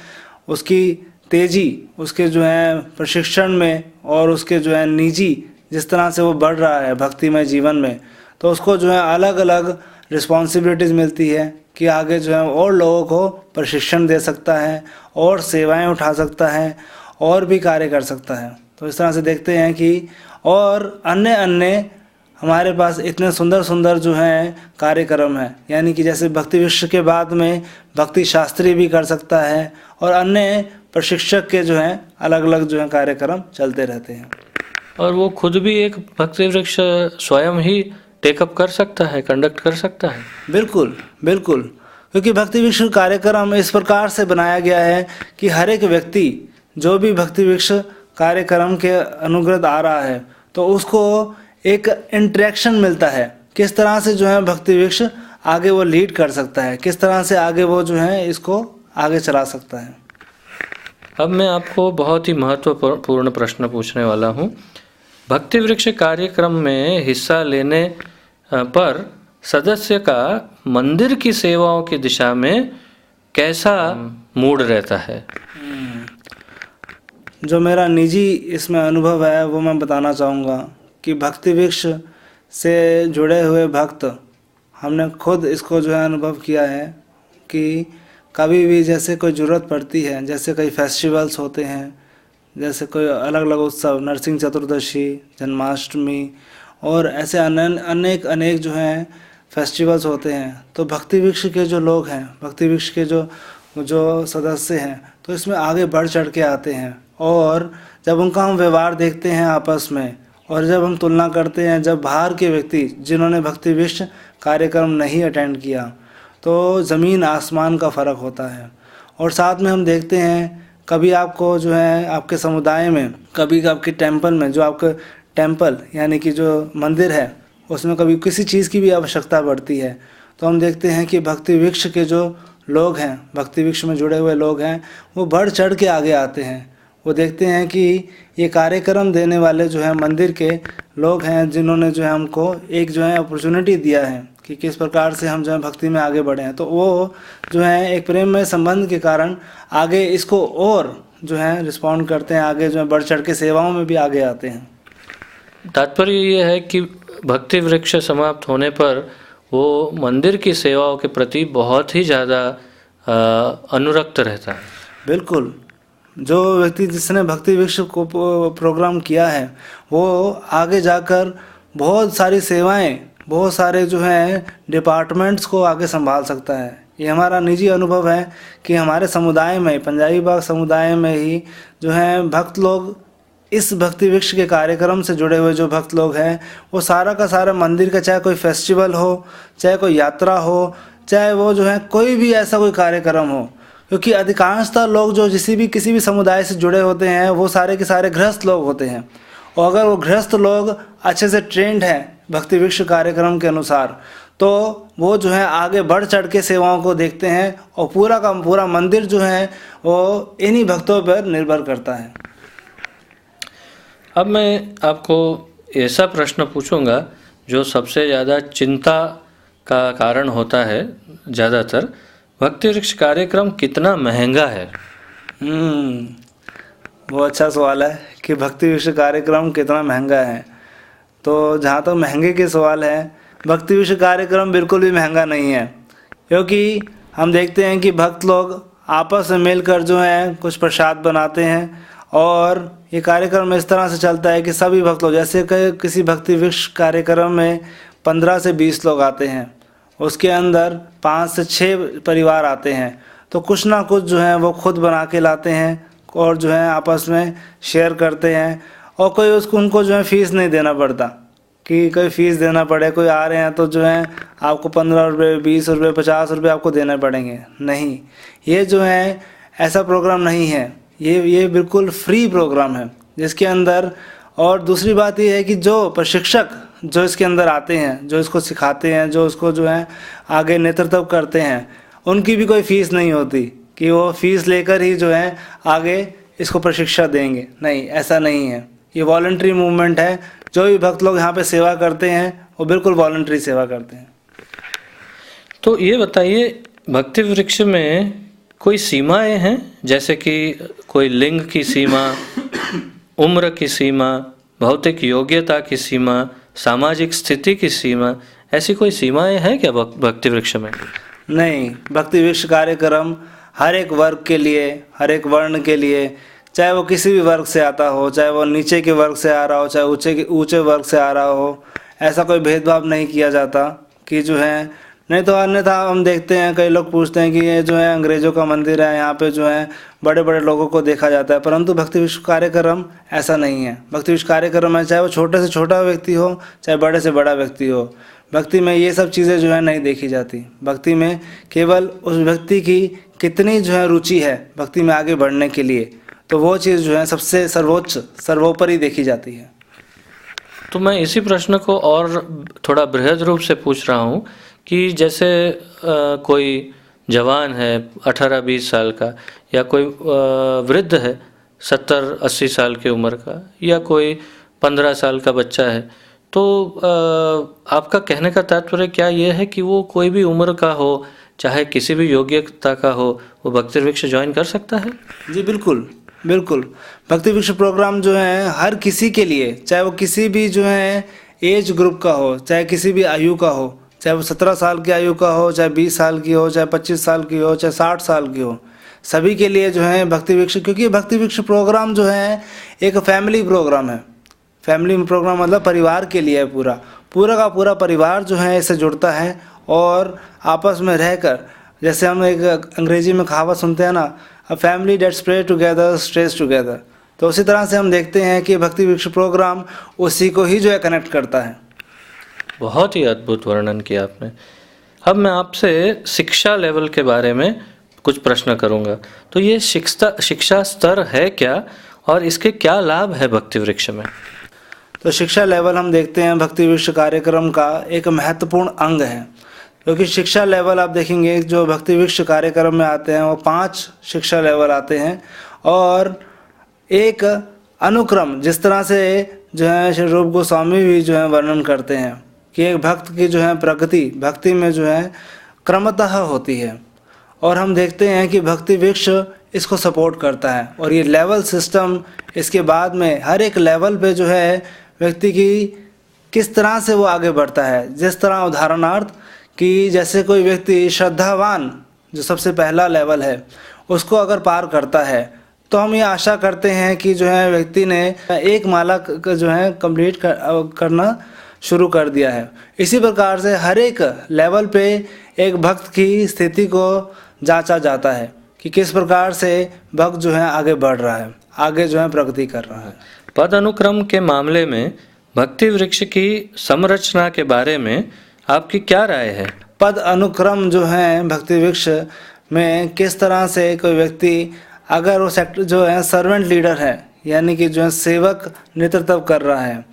उसकी तेजी, उसके जो है प्रशिक्षण में और उसके जो है निजी जिस तरह से वो बढ़ रहा है भक्तिमय जीवन में, तो उसको जो है अलग अलग रिस्पॉन्सिबिलिटीज़ मिलती है कि आगे जो है और लोगों को प्रशिक्षण दे सकता है और सेवाएं उठा सकता है और भी कार्य कर सकता है। तो इस तरह से देखते हैं कि और अन्य अन्य हमारे पास इतने सुंदर सुंदर जो हैं कार्यक्रम हैं, यानी कि जैसे भक्ति वृक्ष के बाद में भक्ति शास्त्री भी कर सकता है और अन्य प्रशिक्षक के जो हैं अलग अलग जो हैं कार्यक्रम चलते रहते हैं। और वो खुद भी एक भक्ति वृक्ष स्वयं ही टेकअप कर सकता है, कंडक्ट कर सकता है। बिल्कुल बिल्कुल, क्योंकि भक्ति वृक्ष कार्यक्रम इस प्रकार से बनाया गया है कि हर एक व्यक्ति जो भी भक्ति वृक्ष कार्यक्रम के अनुगत आ रहा है तो उसको एक इंटरेक्शन मिलता है, किस तरह से जो है भक्ति वृक्ष आगे वो लीड कर सकता है, किस तरह से आगे वो जो है इसको आगे चला सकता है। अब मैं आपको बहुत ही महत्वपूर्ण प्रश्न पूछने वाला हूँ। भक्ति वृक्ष कार्यक्रम में हिस्सा लेने पर सदस्य का मंदिर की सेवाओं की दिशा में कैसा मूड रहता है? जो मेरा निजी इसमें अनुभव है वो मैं बताना चाहूँगा कि भक्ति वृक्ष से जुड़े हुए भक्त, हमने खुद इसको जो है अनुभव किया है कि कभी भी जैसे कोई ज़रूरत पड़ती है, जैसे कई फेस्टिवल्स होते हैं, जैसे कोई अलग अलग उत्सव, नरसिंह चतुर्दशी, जन्माष्टमी और ऐसे अनेक जो हैं फेस्टिवल्स होते हैं, तो भक्ति वृक्ष के जो लोग हैं, भक्ति वृक्ष के जो सदस्य हैं, तो इसमें आगे बढ़ चढ़ के आते हैं। और जब उनका हम व्यवहार देखते हैं आपस में, और जब हम तुलना करते हैं जब बाहर के व्यक्ति जिन्होंने भक्ति वृक्ष कार्यक्रम नहीं अटेंड किया, तो ज़मीन आसमान का फ़र्क होता है। और साथ में हम देखते हैं कभी आपको जो है आपके समुदाय में, कभी आपके टेंपल में, जो आपका टेंपल यानी कि जो मंदिर है उसमें कभी किसी चीज़ की भी आवश्यकता पड़ती है, तो हम देखते हैं कि भक्ति वृक्ष के जो लोग हैं, भक्ति वृक्ष में जुड़े हुए लोग हैं, वो बढ़ चढ़ के आगे आते हैं। वो देखते हैं कि ये कार्यक्रम देने वाले जो है मंदिर के लोग हैं, जिन्होंने जो है हमको एक जो है अपॉर्चुनिटी दिया है कि किस प्रकार से हम जो है भक्ति में आगे बढ़े हैं, तो वो जो है एक प्रेममय संबंध के कारण आगे इसको और जो है रिस्पॉन्ड करते हैं, आगे जो है बढ़ चढ़ के सेवाओं में भी आगे आते हैं। तात्पर्य ये है कि भक्ति वृक्ष समाप्त होने पर वो मंदिर की सेवाओं के प्रति बहुत ही ज़्यादा अनुरक्त रहता है। बिल्कुल, जो व्यक्ति जिसने भक्ति वृक्ष को प्रोग्राम किया है वो आगे जाकर बहुत सारी सेवाएं, बहुत सारे जो हैं डिपार्टमेंट्स को आगे संभाल सकता है। ये हमारा निजी अनुभव है कि हमारे समुदाय में, पंजाबी बाग समुदाय में ही जो हैं भक्त लोग, इस भक्ति वृक्ष के कार्यक्रम से जुड़े हुए जो भक्त लोग हैं, वो सारा का सारा मंदिर का, चाहे कोई फेस्टिवल हो, चाहे कोई यात्रा हो, चाहे वो जो है कोई भी ऐसा कोई कार्यक्रम हो, क्योंकि अधिकांशतः लोग जो किसी भी समुदाय से जुड़े होते हैं वो सारे के सारे गृहस्थ लोग होते हैं। और अगर वो गृहस्थ लोग अच्छे से ट्रेंड हैं भक्ति वृक्ष कार्यक्रम के अनुसार, तो वो जो है आगे बढ़ चढ़ के सेवाओं को देखते हैं और पूरा का पूरा मंदिर जो है वो इन्हीं भक्तों पर निर्भर करता है। अब मैं आपको ऐसा प्रश्न पूछूंगा जो सबसे ज़्यादा चिंता का कारण होता है ज़्यादातर, भक्ति वृक्ष कार्यक्रम कितना महंगा है? वो अच्छा सवाल है कि भक्ति वृक्ष कार्यक्रम कितना महंगा है। तो जहाँ तक महंगे के सवाल है, भक्ति वृक्ष कार्यक्रम बिल्कुल भी महंगा नहीं है, क्योंकि हम देखते हैं कि भक्त लोग आपस में मिलकर जो है कुछ प्रसाद बनाते हैं, और ये कार्यक्रम इस तरह से चलता है कि सभी भक्त लोग, जैसे कि किसी भक्ति वृक्ष कार्यक्रम में 15 से 20 लोग आते हैं, उसके अंदर 5 से 6 परिवार आते हैं, तो कुछ ना कुछ जो है वो खुद बना के लाते हैं और जो है आपस में शेयर करते हैं, और कोई उनको जो है फीस नहीं देना पड़ता कि कोई फीस देना पड़े। कोई आ रहे हैं तो जो है आपको 15 रुपये, 20 रुपये, 50 रुपये आपको देने पड़ेंगे, नहीं, ये जो है ऐसा प्रोग्राम नहीं है। ये बिल्कुल फ्री प्रोग्राम है जिसके अंदर, और दूसरी बात ये है कि जो प्रशिक्षक जो इसके अंदर आते हैं, जो इसको सिखाते हैं, जो उसको जो है आगे नेतृत्व करते हैं, उनकी भी कोई फीस नहीं होती कि वो फीस लेकर ही जो है आगे इसको प्रशिक्षण देंगे, नहीं, ऐसा नहीं है। ये वॉलंटरी मूवमेंट है। जो भी भक्त लोग यहाँ पे सेवा करते हैं वो बिल्कुल वॉलंटरी सेवा करते हैं। तो ये बताइए, भक्ति वृक्ष में कोई सीमाएं हैं, जैसे कि कोई लिंग की सीमा, उम्र की सीमा, भौतिक योग्यता की सीमा, सामाजिक स्थिति की सीमा, ऐसी कोई सीमाएं हैं क्या भक्ति वृक्ष में? नहीं, भक्ति वृक्ष कार्यक्रम हर एक वर्ग के लिए, हर एक वर्ण के लिए, चाहे वो किसी भी वर्ग से आता हो, चाहे वो नीचे के वर्ग से आ रहा हो, चाहे ऊंचे वर्ग से आ रहा हो, ऐसा कोई भेदभाव नहीं किया जाता कि जो है, नहीं तो अन्यथा हम देखते हैं कई लोग पूछते हैं कि ये जो है अंग्रेज़ों का मंदिर है, यहाँ पे जो है बड़े बड़े लोगों को देखा जाता है, परंतु भक्ति वृक्ष कार्यक्रम ऐसा नहीं है। भक्ति वृक्ष कार्यक्रम है, चाहे वो छोटे से छोटा व्यक्ति हो, चाहे बड़े से बड़ा व्यक्ति हो, भक्ति में ये सब चीज़ें जो है नहीं देखी जाती। भक्ति में केवल उस व्यक्ति की कितनी जो है रुचि है भक्ति में आगे बढ़ने के लिए, तो वो चीज़ जो है सबसे सर्वोच्च, सर्वोपरि देखी जाती है। तो मैं इसी प्रश्न को और थोड़ा बृहद रूप से पूछ रहा हूँ कि जैसे कोई जवान है 18-20 साल का, या कोई वृद्ध है 70-80 साल की उम्र का, या कोई 15 साल का बच्चा है, तो आपका कहने का तात्पर्य क्या ये है कि वो कोई भी उम्र का हो, चाहे किसी भी योग्यता का हो, वो भक्ति वृक्ष ज्वाइन कर सकता है? जी बिल्कुल बिल्कुल। भक्ति वृक्ष प्रोग्राम जो है हर किसी के लिए, चाहे वो किसी भी जो है एज ग्रुप का हो, चाहे किसी भी आयु का हो, चाहे वो 17 साल की आयु का हो, चाहे 20 साल की हो, चाहे 25 साल की हो, चाहे 60 साल की हो, सभी के लिए जो है भक्ति वृक्ष, क्योंकि भक्ति वृक्ष प्रोग्राम जो है एक फैमिली प्रोग्राम है। फैमिली प्रोग्राम मतलब परिवार के लिए है, पूरा का पूरा परिवार जो है इससे जुड़ता है, और आपस में रहकर, जैसे हम एक अंग्रेजी में कहावत सुनते हैं ना, a family that's pray together stress together, तो उसी तरह से हम देखते हैं कि भक्ति वृक्ष प्रोग्राम उसी को ही जो है कनेक्ट करता है। बहुत ही अद्भुत वर्णन किया आपने। अब मैं आपसे शिक्षा लेवल के बारे में कुछ प्रश्न करूंगा। तो ये शिक्षा स्तर है क्या, और इसके क्या लाभ है भक्ति वृक्ष में? तो शिक्षा लेवल हम देखते हैं भक्ति वृक्ष कार्यक्रम का एक महत्वपूर्ण अंग है, क्योंकि शिक्षा लेवल आप देखेंगे जो भक्ति वृक्ष कार्यक्रम में आते हैं वो 5 शिक्षा लेवल आते हैं, और एक अनुक्रम, जिस तरह से जो है श्री रूप गोस्वामी भी जो है वर्णन करते हैं कि एक भक्त की जो है प्रगति भक्ति में जो है क्रमतः होती है, और हम देखते हैं कि भक्ति वृक्ष इसको सपोर्ट करता है, और ये लेवल सिस्टम इसके बाद में हर एक लेवल पे जो है व्यक्ति की किस तरह से वो आगे बढ़ता है। जिस तरह उदाहरणार्थ कि जैसे कोई व्यक्ति श्रद्धावान, जो सबसे पहला लेवल है, उसको अगर पार करता है, तो हम ये आशा करते हैं कि जो है व्यक्ति ने एक माला जो है कंप्लीट करना शुरू कर दिया है। इसी प्रकार से हर एक लेवल पे एक भक्त की स्थिति को जांचा जाता है कि किस प्रकार से भक्त जो है आगे बढ़ रहा है, आगे जो है प्रगति कर रहा है। पद अनुक्रम के मामले में भक्ति वृक्ष की संरचना के बारे में आपकी क्या राय है? पद अनुक्रम जो है भक्ति वृक्ष में किस तरह से कोई व्यक्ति, अगर वो सेक्टर जो है सर्वेंट लीडर है, यानी कि जो है सेवक नेतृत्व कर रहा है,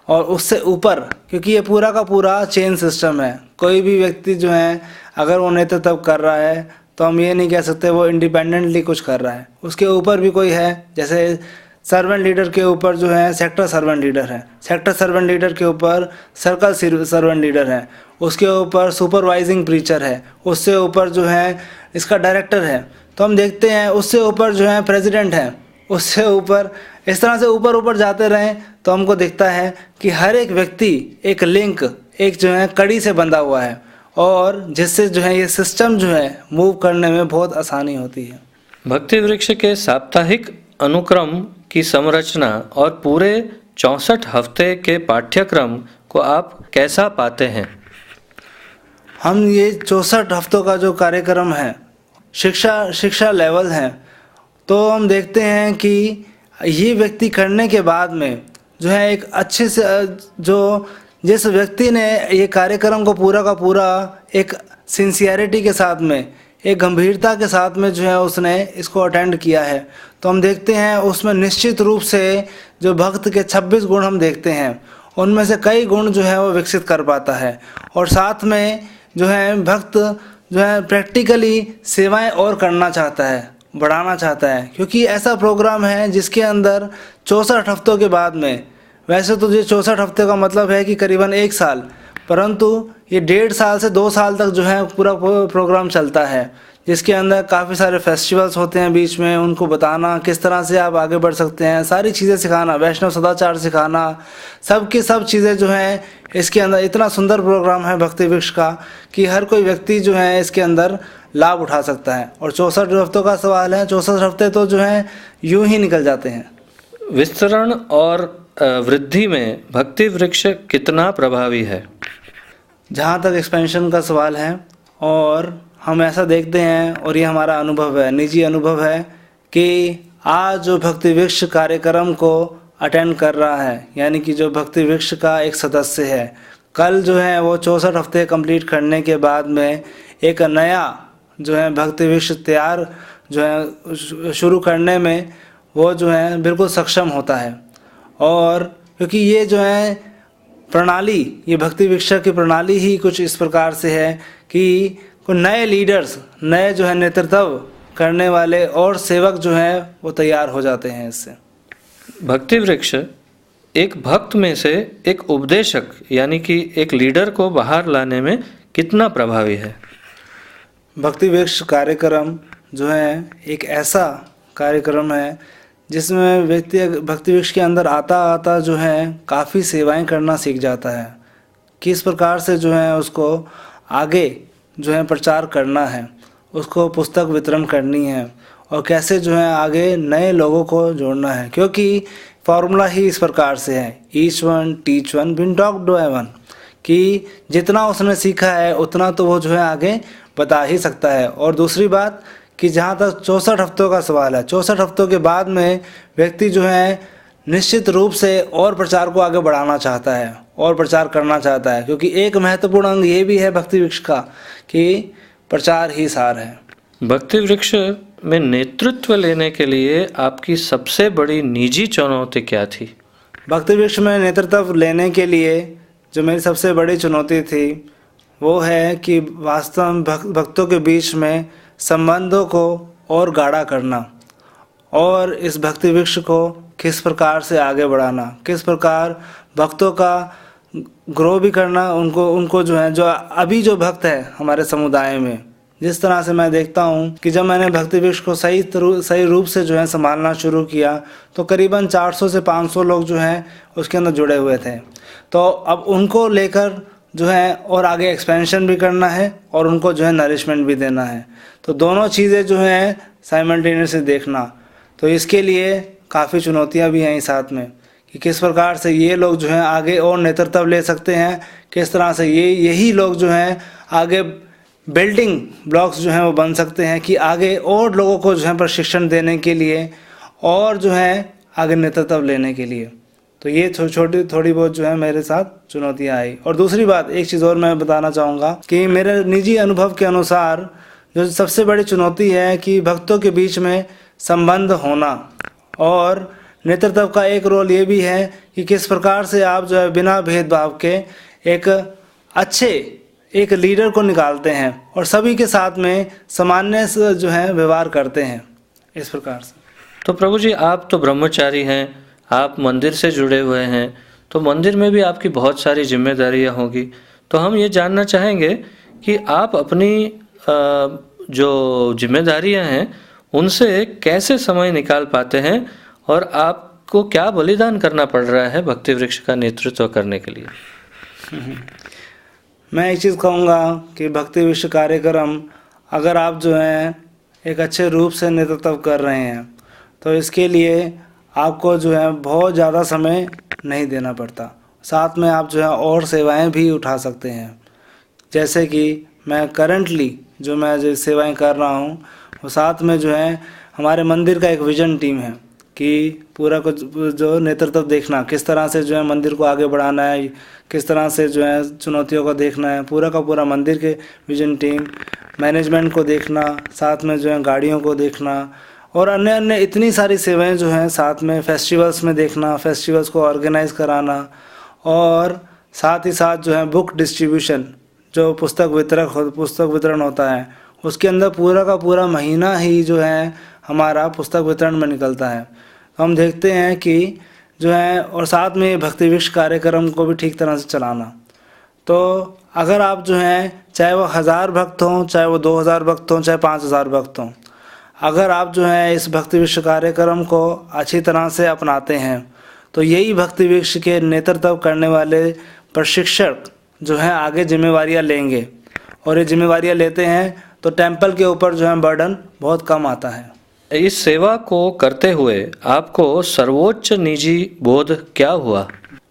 और उससे ऊपर, क्योंकि ये पूरा का पूरा चेन सिस्टम है, कोई भी व्यक्ति जो है अगर वो नेतृत्व कर रहा है तो हम ये नहीं कह सकते वो इंडिपेंडेंटली कुछ कर रहा है, उसके ऊपर भी कोई है, जैसे सर्वेंट लीडर के ऊपर जो है सेक्टर सर्वेंट लीडर है, सेक्टर सर्वेंट लीडर के ऊपर सर्कल सर्वेंट लीडर है, उसके ऊपर सुपरवाइजिंग प्रीचर है, उससे ऊपर जो है इसका डायरेक्टर है। तो हम देखते हैं उससे ऊपर जो है प्रेसिडेंट है, उससे ऊपर, इस तरह से ऊपर ऊपर जाते रहें तो हमको दिखता है कि हर एक व्यक्ति एक लिंक, एक जो है कड़ी से बंधा हुआ है, और जिससे जो है ये सिस्टम जो है मूव करने में बहुत आसानी होती है। भक्ति वृक्ष के साप्ताहिक अनुक्रम की संरचना और पूरे 64 हफ्ते के पाठ्यक्रम को आप कैसा पाते हैं? हम ये 64 हफ्तों का जो कार्यक्रम है, शिक्षा लेवल है, तो हम देखते हैं कि ये व्यक्ति करने के बाद में जो है एक अच्छे से जो जिस व्यक्ति ने ये कार्यक्रम को पूरा का पूरा एक सिंसियरिटी के साथ में, एक गंभीरता के साथ में जो है उसने इसको अटेंड किया है, तो हम देखते हैं उसमें निश्चित रूप से जो भक्त के 26 गुण हम देखते हैं, उनमें से कई गुण जो है वो विकसित कर पाता है। और साथ में जो है भक्त जो है प्रैक्टिकली सेवाएं और करना चाहता है, बढ़ाना चाहता है, क्योंकि ऐसा प्रोग्राम है जिसके अंदर 64 हफ्तों के बाद में, वैसे तो ये 64 हफ्ते का मतलब है कि करीबन 1 साल, परंतु ये 1.5 साल से 2 साल तक जो है पूरा प्रोग्राम चलता है, जिसके अंदर काफ़ी सारे फेस्टिवल्स होते हैं बीच में, उनको बताना किस तरह से आप आगे बढ़ सकते हैं, सारी चीज़ें सिखाना, वैष्णव सदाचार सिखाना, सब की सब चीज़ें जो हैं इसके अंदर। इतना सुंदर प्रोग्राम है भक्ति वृक्ष का कि हर कोई व्यक्ति जो है इसके अंदर लाभ उठा सकता है। और 64 हफ्तों का सवाल है, 64 हफ्ते तो जो है यूं ही निकल जाते हैं। विस्तरण और वृद्धि में भक्ति वृक्ष कितना प्रभावी है? जहाँ तक एक्सपेंशन का सवाल है, और हम ऐसा देखते हैं, और ये हमारा अनुभव है, निजी अनुभव है, कि आज जो भक्ति वृक्ष कार्यक्रम को अटेंड कर रहा है, यानी कि जो भक्ति वृक्ष का एक सदस्य है, कल जो है वो 64 हफ्ते कंप्लीट करने के बाद में एक नया जो है भक्ति वृक्ष तैयार जो है शुरू करने में वो जो है बिल्कुल सक्षम होता है। और क्योंकि ये जो है प्रणाली, ये भक्ति वृक्ष की प्रणाली ही कुछ इस प्रकार से है कि कुछ नए लीडर्स, नए जो है नेतृत्व करने वाले और सेवक जो हैं वो तैयार हो जाते हैं इससे। भक्ति वृक्ष एक भक्त में से एक उपदेशक यानी कि एक लीडर को बाहर लाने में कितना प्रभावी है? भक्ति वृक्ष कार्यक्रम जो है एक ऐसा कार्यक्रम है जिसमें व्यक्ति भक्ति वृक्ष के अंदर आता आता जो है काफ़ी सेवाएं करना सीख जाता है, किस प्रकार से जो है उसको आगे जो है प्रचार करना है, उसको पुस्तक वितरण करनी है, और कैसे जो है आगे नए लोगों को जोड़ना है। क्योंकि फॉर्मूला ही इस प्रकार से है, each one teach one been talk do I one, कि जितना उसने सीखा है उतना तो वो जो है आगे बता ही सकता है। और दूसरी बात कि जहाँ तक 64 हफ्तों का सवाल है, 64 हफ्तों के बाद में व्यक्ति जो है निश्चित रूप से और प्रचार को आगे बढ़ाना चाहता है और प्रचार करना चाहता है, क्योंकि एक महत्वपूर्ण अंग ये भी है भक्ति वृक्ष का कि प्रचार ही सार है। भक्ति वृक्ष में नेतृत्व लेने के लिए आपकी सबसे बड़ी निजी चुनौती क्या थी? भक्ति वृक्ष में नेतृत्व लेने के लिए जो मेरी सबसे बड़ी चुनौती थी वो है कि वास्तव में भक्तों के बीच में संबंधों को और गाढ़ा करना, और इस भक्ति वृक्ष को किस प्रकार से आगे बढ़ाना, किस प्रकार भक्तों का ग्रो भी करना, उनको जो है, जो अभी जो भक्त है हमारे समुदाय में, जिस तरह से मैं देखता हूँ कि जब मैंने भक्ति वृक्ष को सही रूप से जो है संभालना शुरू किया तो करीबन 400 से 500 लोग जो हैं उसके अंदर जुड़े हुए थे। तो अब उनको लेकर जो है और आगे एक्सपेंशन भी करना है और उनको जो है नरिशमेंट भी देना है, तो दोनों चीज़ें जो हैं साइमल्टेनियसली देखना। तो इसके लिए काफ़ी चुनौतियाँ भी हैं साथ में कि किस प्रकार से ये लोग जो हैं आगे और नेतृत्व ले सकते हैं, किस तरह से यही लोग जो हैं आगे बिल्डिंग ब्लॉक्स जो हैं वो बन सकते हैं कि आगे और लोगों को जो है प्रशिक्षण देने के लिए और जो है आगे नेतृत्व लेने के लिए। तो ये थोड़ी बहुत जो है मेरे साथ चुनौतियाँ आई। और दूसरी बात, एक चीज़ और मैं बताना चाहूँगा कि मेरे निजी अनुभव के अनुसार जो सबसे बड़ी चुनौती है कि भक्तों के बीच में संबंध होना, और नेतृत्व का एक रोल ये भी है कि किस प्रकार से आप जो है बिना भेदभाव के एक अच्छे एक लीडर को निकालते हैं और सभी के साथ में सामान्य जो है व्यवहार करते हैं, इस प्रकार से। तो प्रभु जी, आप तो ब्रह्मचारी हैं, आप मंदिर से जुड़े हुए हैं, तो मंदिर में भी आपकी बहुत सारी जिम्मेदारियां होगी। तो हम ये जानना चाहेंगे कि आप अपनी जो जिम्मेदारियां हैं उनसे कैसे समय निकाल पाते हैं, और आपको क्या बलिदान करना पड़ रहा है भक्ति वृक्ष का नेतृत्व करने के लिए। मैं एक चीज़ कहूँगा कि भक्ति वृक्ष कार्यक्रम अगर आप जो हैं एक अच्छे रूप से नेतृत्व कर रहे हैं तो इसके लिए आपको जो है बहुत ज़्यादा समय नहीं देना पड़ता। साथ में आप जो है और सेवाएं भी उठा सकते हैं। जैसे कि मैं करंटली जो सेवाएं कर रहा हूं, वो साथ में जो है हमारे मंदिर का एक विजन टीम है कि पूरा कुछ जो नेतृत्व देखना, किस तरह से जो है मंदिर को आगे बढ़ाना है, किस तरह से जो है चुनौतियों को देखना है, पूरा का पूरा मंदिर के विजन टीम, मैनेजमेंट को देखना, साथ में जो है गाड़ियों को देखना और अन्य अन्य इतनी सारी सेवाएं जो हैं, साथ में फेस्टिवल्स में देखना, फेस्टिवल्स को ऑर्गेनाइज कराना, और साथ ही साथ जो है बुक डिस्ट्रीब्यूशन, जो पुस्तक वितरण होता है, उसके अंदर पूरा का पूरा महीना ही जो है हमारा पुस्तक वितरण में निकलता है। तो हम देखते हैं कि जो है, और साथ में भक्ति वृक्ष कार्यक्रम को भी ठीक तरह से चलाना। तो अगर आप जो हैं, चाहे वो 1000 भक्त हों, चाहे वो 2000 भक्त हों, चाहे 5000 भक्त हों, अगर आप जो है इस भक्ति वृक्ष कार्यक्रम को अच्छी तरह से अपनाते हैं तो यही भक्ति वृक्ष के नेतृत्व करने वाले प्रशिक्षक जो हैं आगे जिम्मेवारियां लेंगे, और ये जिम्मेवारियां लेते हैं तो टेम्पल के ऊपर जो है बर्डन बहुत कम आता है। इस सेवा को करते हुए आपको सर्वोच्च निजी बोध क्या हुआ?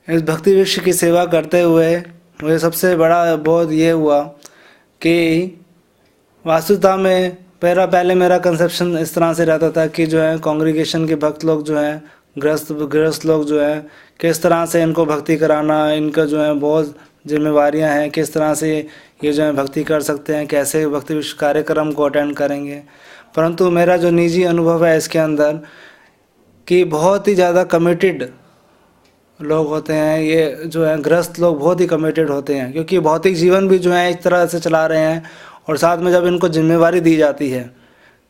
इस भक्ति वृक्ष की सेवा करते हुए मुझे सबसे बड़ा बोध ये हुआ कि वास्तुता में पहले मेरा कंसेप्शन इस तरह से रहता था कि जो है कांग्रीगेशन के भक्त लोग जो हैं, गृहस्थ लोग जो हैं, किस तरह से इनको भक्ति कराना, इनका जो है बहुत जिम्मेवारियां हैं, किस तरह से ये जो है भक्ति कर सकते हैं, कैसे भक्ति वृक्ष कार्यक्रम को अटेंड करेंगे। परंतु मेरा जो निजी अनुभव है इसके अंदर कि बहुत ही ज़्यादा कमिटेड लोग होते हैं, ये जो है गृहस्थ लोग बहुत ही कमिटेड होते हैं, क्योंकि भौतिक जीवन भी जो है इस तरह से चला रहे हैं, और साथ में जब इनको जिम्मेवारी दी जाती है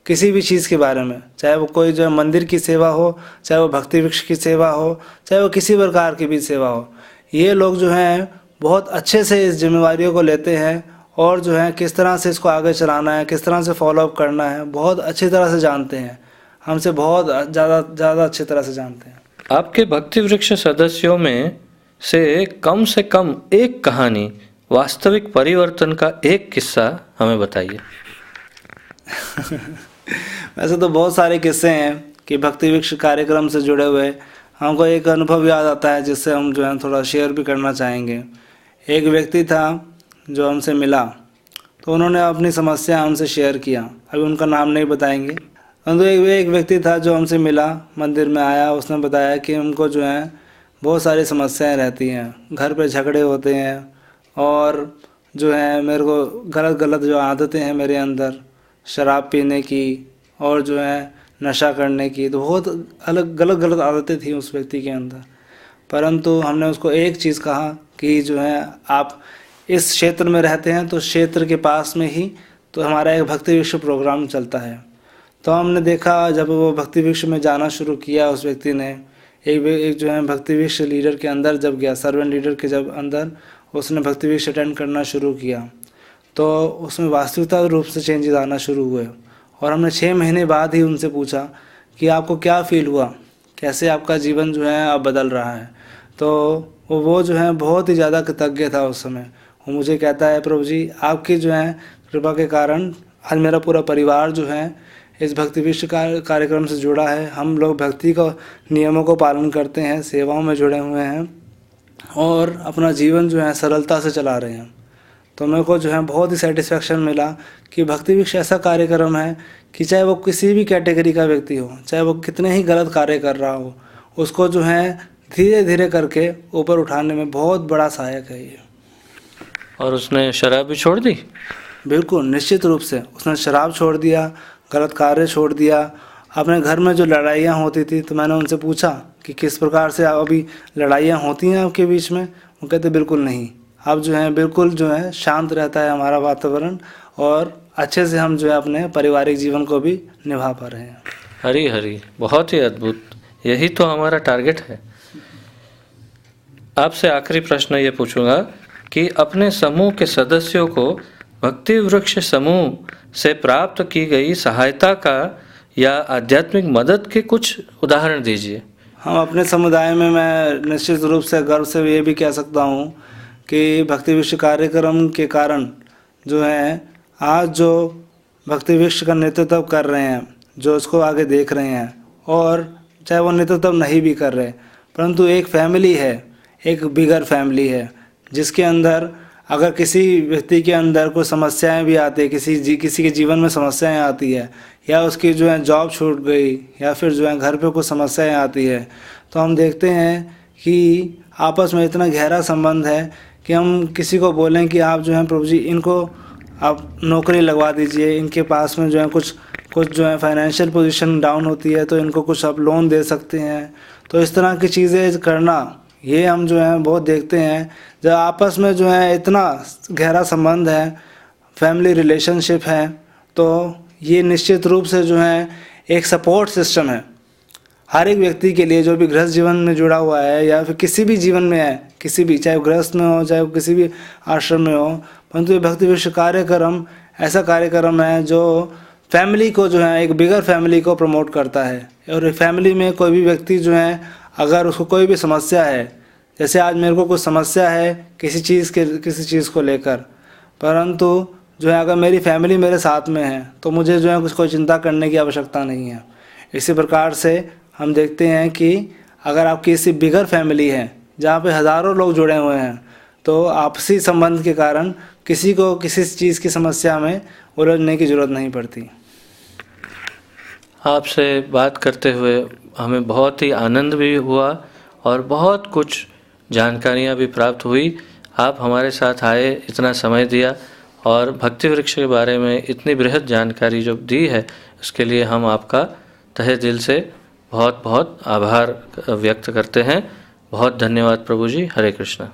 किसी भी चीज़ के बारे में, चाहे वो कोई जो है मंदिर की सेवा हो, चाहे वो भक्ति वृक्ष की सेवा हो, चाहे वो किसी प्रकार की भी सेवा हो, ये लोग जो हैं बहुत अच्छे से इस जिम्मेवारियों को लेते हैं, और जो है किस तरह से इसको आगे चलाना है, किस तरह से फॉलोअप करना है, बहुत अच्छी तरह से जानते हैं, हमसे बहुत ज़्यादा अच्छी तरह से जानते हैं। आपके भक्ति वृक्ष सदस्यों में से कम एक कहानी, वास्तविक परिवर्तन का एक किस्सा हमें बताइए। वैसे तो बहुत सारे किस्से हैं कि भक्ति वृक्ष कार्यक्रम से जुड़े हुए। हमको एक अनुभव याद आता है जिससे हम जो है थोड़ा शेयर भी करना चाहेंगे। एक व्यक्ति था जो हमसे मिला, तो उन्होंने अपनी समस्या हमसे शेयर किया, अभी उनका नाम नहीं बताएंगे। परंतु एक व्यक्ति था जो हमसे मिला, मंदिर में आया, उसने बताया कि उनको जो है बहुत सारी समस्याएं रहती हैं, घर पे झगड़े होते हैं, और जो है मेरे को गलत जो आदतें हैं मेरे अंदर, शराब पीने की और जो है नशा करने की, तो बहुत गलत आदतें थी उस व्यक्ति के अंदर। परंतु हमने उसको एक चीज़ कहा कि जो है आप इस क्षेत्र में रहते हैं तो क्षेत्र के पास में ही तो हमारा एक भक्ति वृक्ष प्रोग्राम चलता है। तो हमने देखा जब वो भक्ति वृक्ष में जाना शुरू किया, उस व्यक्ति ने एक जो है भक्ति वृक्ष लीडर के अंदर जब गया, सर्वेंट लीडर के जब अंदर उसने भक्ति वृक्ष अटेंड करना शुरू किया, तो उसमें वास्तविकता रूप से चेंजेस आना शुरू हुए। और हमने 6 महीने बाद ही उनसे पूछा कि आपको क्या फील हुआ, कैसे आपका जीवन जो है अब बदल रहा है। तो वो जो है बहुत ही ज़्यादा कृतज्ञ था उस समय। वो मुझे कहता है, प्रभु जी आपकी जो है कृपा के कारण आज मेरा पूरा परिवार जो है इस भक्ति वृक्ष कार्यक्रम से जुड़ा है। हम लोग भक्ति का नियमों को पालन करते हैं, सेवाओं में जुड़े हुए हैं और अपना जीवन जो है सरलता से चला रहे हैं। तो मेरे को जो है बहुत ही सेटिस्फेक्शन मिला कि भक्ति वृक्ष ऐसा कार्यक्रम है कि चाहे वो किसी भी कैटेगरी का व्यक्ति हो, चाहे वो कितने ही गलत कार्य कर रहा हो, उसको जो है धीरे धीरे करके ऊपर उठाने में बहुत बड़ा सहायक है ये। और उसने शराब भी छोड़ दी? बिल्कुल, निश्चित रूप से उसने शराब छोड़ दिया, गलत कार्य छोड़ दिया। अपने घर में जो लड़ाइयाँ होती थी, तो मैंने उनसे पूछा कि किस प्रकार से अभी लड़ाइयाँ होती हैं आपके बीच में। वो कहते बिल्कुल नहीं, अब जो है बिल्कुल जो है शांत रहता है हमारा वातावरण, और अच्छे से हम जो है अपने पारिवारिक जीवन को भी निभा पा रहे हैं। हरी हरी, बहुत ही अद्भुत। यही तो हमारा टारगेट है। आपसे आखिरी प्रश्न ये पूछूंगा कि अपने समूह के सदस्यों को भक्ति वृक्ष समूह से प्राप्त की गई सहायता का या आध्यात्मिक मदद के कुछ उदाहरण दीजिए। हम अपने समुदाय में, मैं निश्चित रूप से गर्व से ये भी कह सकता हूँ कि भक्ति विश्व कार्यक्रम के कारण जो है आज जो भक्ति विश्व का नेतृत्व कर रहे हैं, जो उसको आगे देख रहे हैं, और चाहे वो नेतृत्व नहीं भी कर रहे, परंतु एक फैमिली है, एक बिगर फैमिली है, जिसके अंदर अगर किसी व्यक्ति के अंदर कोई समस्याएं भी आती है, किसी के जीवन में समस्याएं आती है, या उसकी जो है जॉब छूट गई, या फिर जो है घर पे कोई समस्याएं आती है, तो हम देखते हैं कि आपस में इतना गहरा संबंध है कि हम किसी को बोलें कि आप जो है प्रभु जी इनको आप नौकरी लगवा दीजिए, इनके पास में जो है कुछ जो है फाइनेंशियल पोजीशन डाउन होती है तो इनको कुछ आप लोन दे सकते हैं। तो इस तरह की चीज़ें करना, ये हम जो है बहुत देखते हैं। जब आपस में जो है इतना गहरा संबंध है, फैमिली रिलेशनशिप है, तो ये निश्चित रूप से जो है एक सपोर्ट सिस्टम है हर एक व्यक्ति के लिए, जो भी गृहस्थ जीवन में जुड़ा हुआ है या फिर किसी भी जीवन में है, किसी भी, चाहे गृहस्थ में हो चाहे किसी भी आश्रम में हो। परंतु ये भक्ति विश्व कार्यक्रम ऐसा कार्यक्रम है जो फैमिली को जो है, एक बिगर फैमिली को प्रमोट करता है। और फैमिली में कोई भी व्यक्ति जो है, अगर उसको कोई भी समस्या है, जैसे आज मेरे को कुछ समस्या है किसी चीज़ को लेकर, परंतु जो है अगर मेरी फैमिली मेरे साथ में है तो मुझे जो है कुछ कोई चिंता करने की आवश्यकता नहीं है। इसी प्रकार से हम देखते हैं कि अगर आपकी किसी बिगर फैमिली है जहाँ पे हज़ारों लोग जुड़े हुए हैं, तो आपसी संबंध के कारण किसी को किसी चीज़ की समस्या में उलझने की ज़रूरत नहीं पड़ती। आपसे बात करते हुए हमें बहुत ही आनंद भी हुआ और बहुत कुछ जानकारियाँ भी प्राप्त हुई। आप हमारे साथ आए, इतना समय दिया और भक्ति वृक्ष के बारे में इतनी बृहद जानकारी जो दी है, उसके लिए हम आपका तहे दिल से बहुत बहुत आभार व्यक्त करते हैं। बहुत धन्यवाद प्रभु जी। हरे कृष्णा।